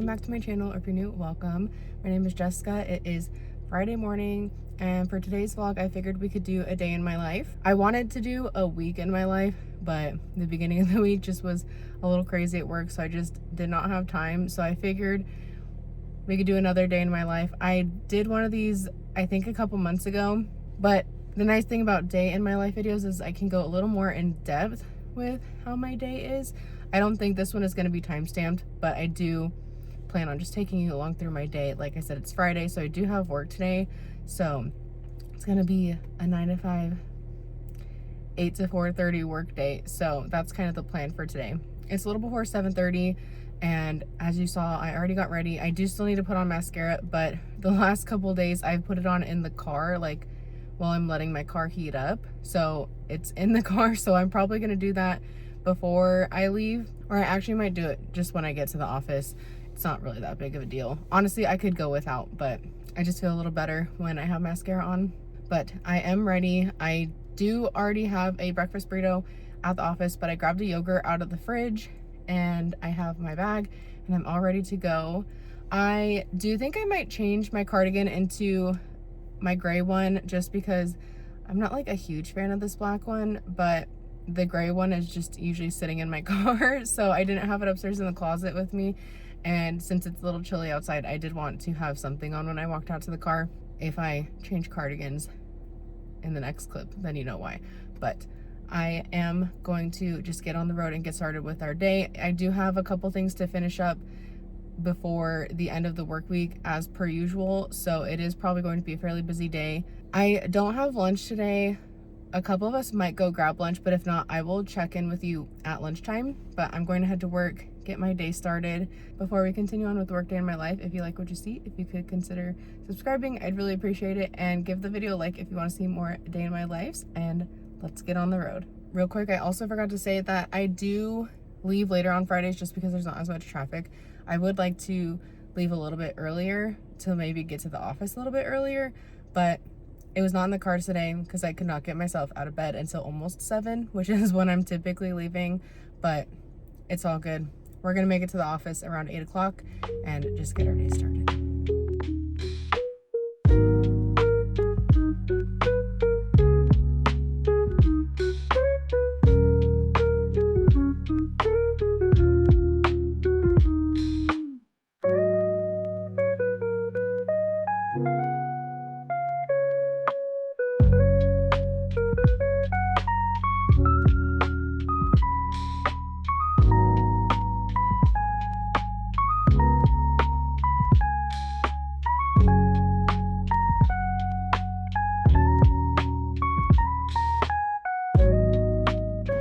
welcome back to my channel. If you're new, welcome. My name is Jessica. It is Friday morning, and for today's vlog I figured we could do a day in my life. I wanted to do a week in my life, but the beginning of the week just was a little crazy at work, so I just did not have time. So I figured we could do another day in my life. I did one of these I think a couple months ago, but the nice thing about day in my life videos is I can go a little more in depth with how my day is. I don't think this one is going to be time-stamped, but I do plan on just taking you along through my day. Like I said, it's Friday, so I do have work today. So it's going to be a 9 to 5, 8 to 4:30 work day. So that's kind of the plan for today. It's a little before 7:30, and as you saw, I already got ready. I do still need to put on mascara, but the last couple of days I've put it on in the car, like while I'm letting my car heat up. So it's in the car, so I'm probably going to do that before I leave, or I actually might do it just when I get to the office. It's not really that big of a deal. Honestly, I could go without, but I just feel a little better when I have mascara on. But I am ready. I do already have a breakfast burrito at the office, but I grabbed a yogurt out of the fridge and I have my bag and I'm all ready to go. I do think I might change my cardigan into my gray one just because I'm not like a huge fan of this black one, but the gray one is just usually sitting in my car, so I didn't have it upstairs in the closet with me. And since it's a little chilly outside, I did want to have something on when I walked out to the car. If I change cardigans in the next clip, then you know why. But I am going to just get on the road and get started with our day. I do have a couple things to finish up before the end of the work week as per usual, so it is probably going to be a fairly busy day. I don't have lunch today. A couple of us might go grab lunch, but if not, I will check in with you at lunchtime. But I'm going to head to work, get my day started. Before we continue on with the work day in my life, if you like what you see, if you could consider subscribing, I'd really appreciate it. And give the video a like if you want to see more day in my lives. And let's get on the road. Real quick, I also forgot to say that I do leave later on Fridays just because there's not as much traffic. I would like to leave a little bit earlier to maybe get to the office a little bit earlier, but it was not in the car today because I could not get myself out of bed until almost 7, which is when I'm typically leaving, but it's all good. We're gonna make it to the office around 8 o'clock and just get our day started.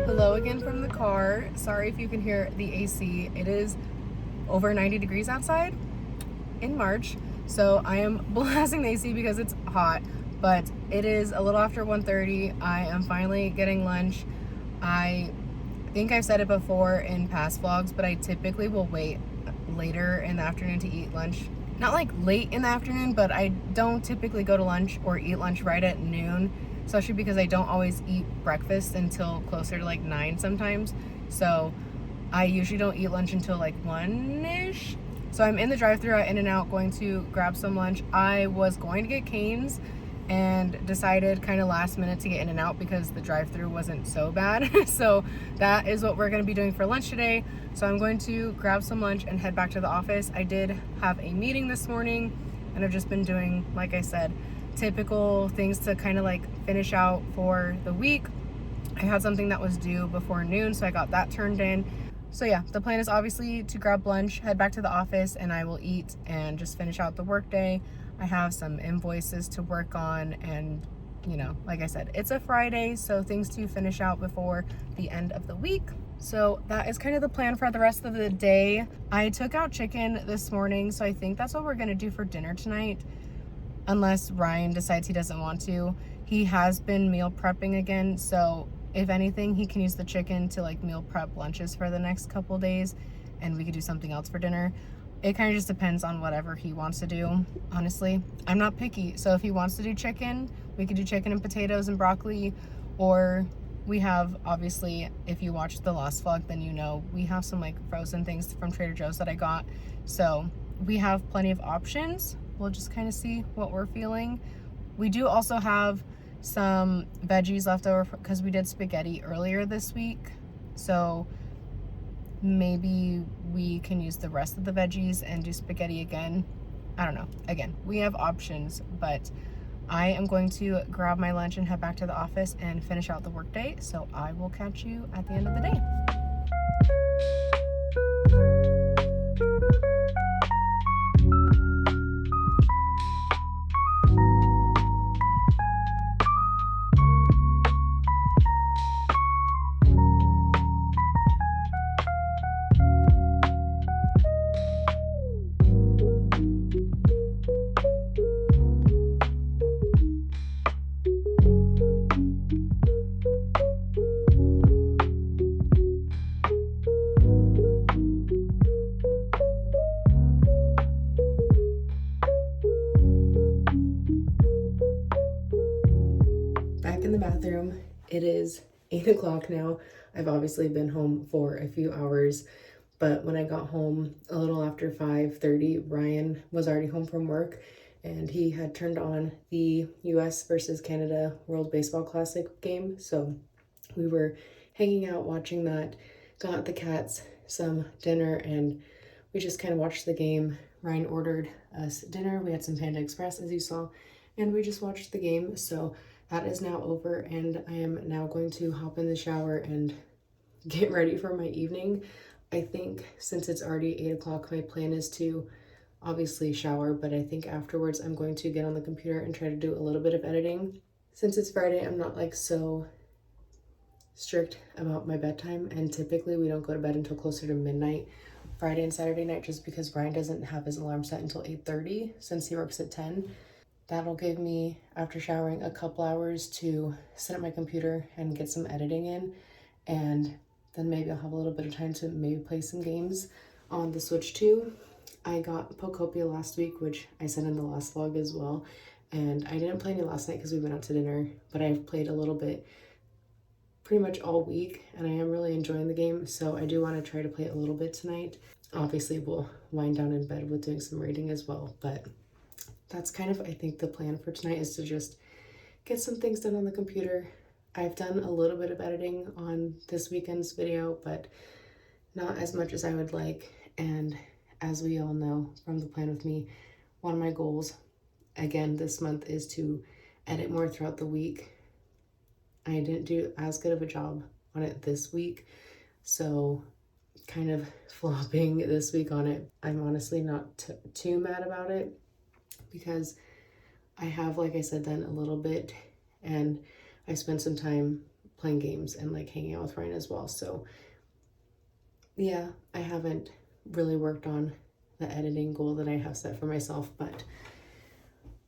Hello again from the car. Sorry if you can hear the AC. It is over 90 degrees outside in March, so I am blasting the AC because it's hot, but it is a little after 1:30. I am finally getting lunch. I think I've said it before in past vlogs, but I typically will wait later in the afternoon to eat lunch. Not like late in the afternoon, but I don't typically go to lunch or eat lunch right at noon, especially because I don't always eat breakfast until closer to like 9 sometimes. So I usually don't eat lunch until like 1-ish. So I'm in the drive-thru at In-N-Out going to grab some lunch. I was going to get Cane's and decided kind of last minute to get In-N-Out because the drive-thru wasn't so bad. So that is what we're going to be doing for lunch today. So I'm going to grab some lunch and head back to the office. I did have a meeting this morning and I've just been doing, like I said, typical things to kind of like finish out for the week. I had something that was due before noon, so I got that turned in. So yeah, the plan is obviously to grab lunch, head back to the office, and I will eat and just finish out the work day. I have some invoices to work on, and you know, like I said, it's a Friday, so things to finish out before the end of the week. So that is kind of the plan for the rest of the day. I took out chicken this morning, so I think that's what we're gonna do for dinner tonight, unless Ryan decides he doesn't want to. He has been meal prepping again, so if anything, he can use the chicken to like meal prep lunches for the next couple days, and we could do something else for dinner. It kind of just depends on whatever he wants to do. Honestly, I'm not picky, so if he wants to do chicken, we could do chicken and potatoes and broccoli, or We have, obviously, if you watched the last vlog, then you know we have some like frozen things from Trader Joe's that I got. So we have plenty of options. We'll just kind of see what we're feeling. We do also have some veggies left over because we did spaghetti earlier this week. So maybe we can use the rest of the veggies and do spaghetti again. I don't know. Again, we have options, but I am going to grab my lunch and head back to the office and finish out the workday. So I will catch you at the end of the day. Back in the bathroom. It is 8 o'clock now. I've obviously been home for a few hours, but when I got home a little after 5:30, Ryan was already home from work and he had turned on the US versus Canada World Baseball Classic game. So we were hanging out watching that, got the cats some dinner, and we just kind of watched the game. Ryan ordered us dinner. We had some Panda Express, as you saw, and we just watched the game. So that is now over, and I am now going to hop in the shower and get ready for my evening. I think since it's already 8 o'clock, my plan is to obviously shower, but I think afterwards I'm going to get on the computer and try to do a little bit of editing. Since it's Friday, I'm not like so strict about my bedtime, and typically we don't go to bed until closer to midnight Friday and Saturday night, just because Brian doesn't have his alarm set until 8:30 since he works at 10. That'll give me, after showering, a couple hours to set up my computer and get some editing in, and then maybe I'll have a little bit of time to maybe play some games on the Switch too. I got Pokopia last week, which I said in the last vlog as well, and I didn't play any last night because we went out to dinner, but I've played a little bit pretty much all week, and I am really enjoying the game, so I do want to try to play a little bit tonight. Obviously, we'll wind down in bed with doing some reading as well, but that's kind of, I think, the plan for tonight is to just get some things done on the computer. I've done a little bit of editing on this weekend's video, but not as much as I would like. And as we all know from the plan with me, one of my goals, again, this month is to edit more throughout the week. I didn't do as good of a job on it this week, so kind of flopping this week on it. I'm honestly not too mad about it, because I have, like I said, done a little bit, and I spent some time playing games and like hanging out with Ryan as well. So yeah, I haven't really worked on the editing goal that I have set for myself, but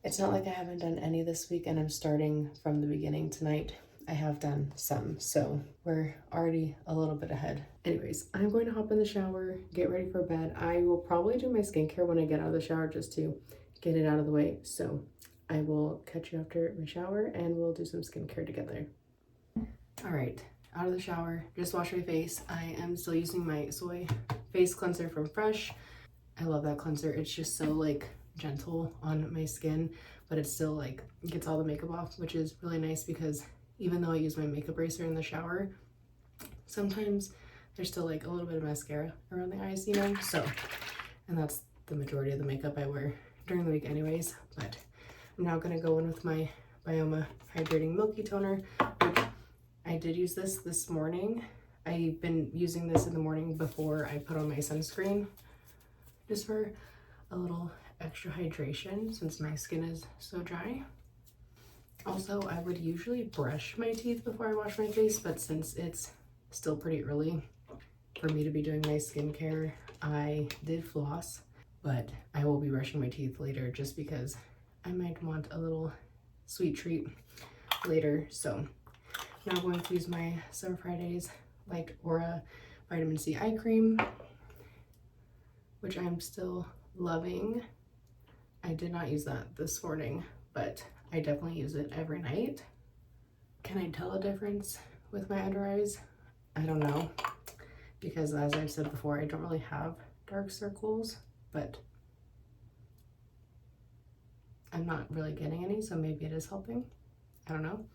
it's not like I haven't done any this week, and I'm starting from the beginning tonight. I have done some, so we're already a little bit ahead. Anyways, I'm going to hop in the shower, get ready for bed. I will probably do my skincare when I get out of the shower just to get it out of the way. So I will catch you after my shower and we'll do some skincare together. All right, out of the shower, just washed my face. I am still using my soy face cleanser from Fresh. I love that cleanser. It's just so like gentle on my skin, but it still like gets all the makeup off, which is really nice, because even though I use my makeup eraser in the shower, sometimes there's still like a little bit of mascara around the eyes, you know? So, and that's the majority of the makeup I wear during the week anyways. But I'm now gonna go in with my Bioma Hydrating Milky Toner, which I did use this morning. I've been using this in the morning before I put on my sunscreen, just for a little extra hydration since my skin is so dry. Also, I would usually brush my teeth before I wash my face, but since it's still pretty early for me to be doing my skincare, I did floss, but I will be brushing my teeth later just because I might want a little sweet treat later. So now I'm going to use my Summer Fridays Light Aura Vitamin C Eye Cream, which I'm still loving. I did not use that this morning, but I definitely use it every night. Can I tell a difference with my under eyes. I don't know, because as I've said before, I don't really have dark circles, but I'm not really getting any, so maybe it is helping. I don't know.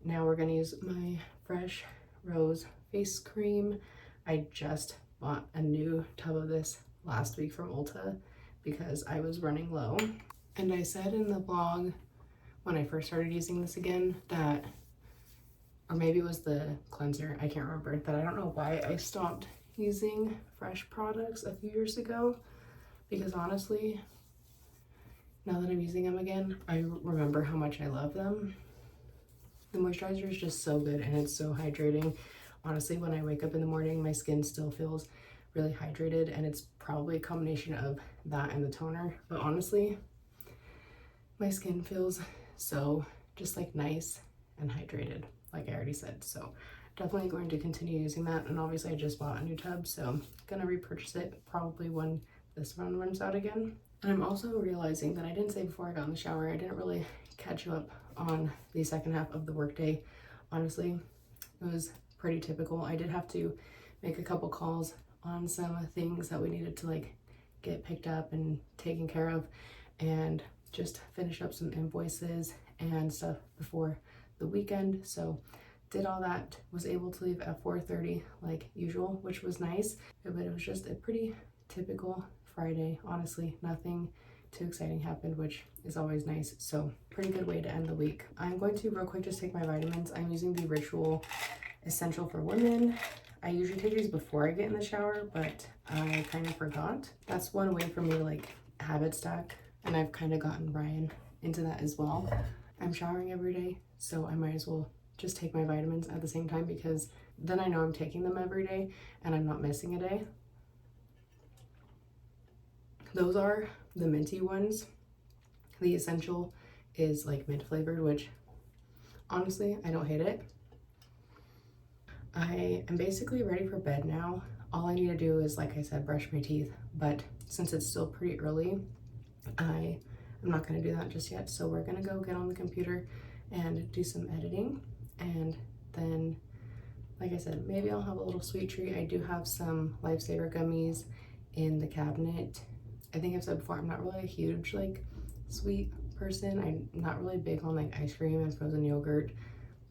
Now we're gonna use my Fresh Rose face cream. I just bought a new tub of this last week from Ulta because I was running low. And I said in the blog when I first started using this again that, or maybe it was the cleanser, I can't remember, that I don't know why I stopped using Fresh products a few years ago, because honestly, now that I'm using them again, I remember how much I love them. The moisturizer is just so good and it's so hydrating. Honestly, when I wake up in the morning, my skin still feels really hydrated, and it's probably a combination of that and the toner. But honestly, my skin feels so just like nice and hydrated, like I already said. So definitely going to continue using that. And obviously I just bought a new tub, so I'm gonna repurchase it probably when this one runs out again. And I'm also realizing that I didn't say before I got in the shower, I didn't really catch up on the second half of the workday. Honestly, it was pretty typical. I did have to make a couple calls on some things that we needed to like get picked up and taken care of, and just finish up some invoices and stuff before the weekend. So did all that, was able to leave at 4:30 like usual, which was nice, but it was just a pretty typical Friday. Honestly, nothing too exciting happened, which is always nice. So pretty good way to end the week. I'm going to real quick just take my vitamins. I'm using the Ritual Essential for Women. I usually take these before I get in the shower, but I kind of forgot. That's one way for me to like habit stack, and I've kind of gotten Ryan into that as well. I'm showering every day, so I might as well just take my vitamins at the same time, because then I know I'm taking them every day and I'm not missing a day. Those are the minty ones. The Essential is like mint flavored, which honestly, I don't hate it. I am basically ready for bed now. All I need to do is, like I said, brush my teeth, but since it's still pretty early, I'm not gonna do that just yet. So we're gonna go get on the computer and do some editing, and then, like I said, maybe I'll have a little sweet treat. I do have some Lifesaver gummies in the cabinet. I think I've said before, I'm not really a huge like sweet person. I'm not really big on like ice cream and frozen yogurt,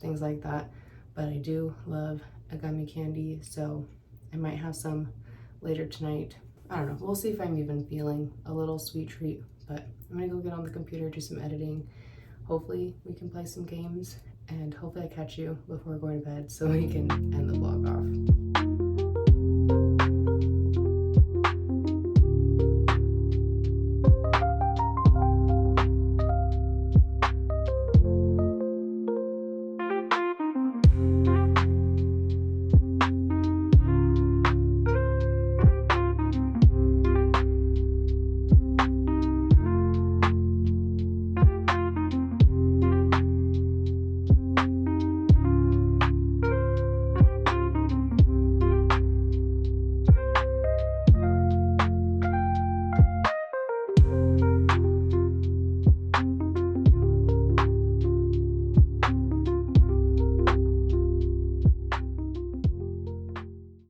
things like that, but I do love a gummy candy, so I might have some later tonight. I don't know, we'll see if I'm even feeling a little sweet treat, but I'm gonna go get on the computer, do some editing. Hopefully we can play some games, and hopefully I catch you before going to bed so we can end the vlog off.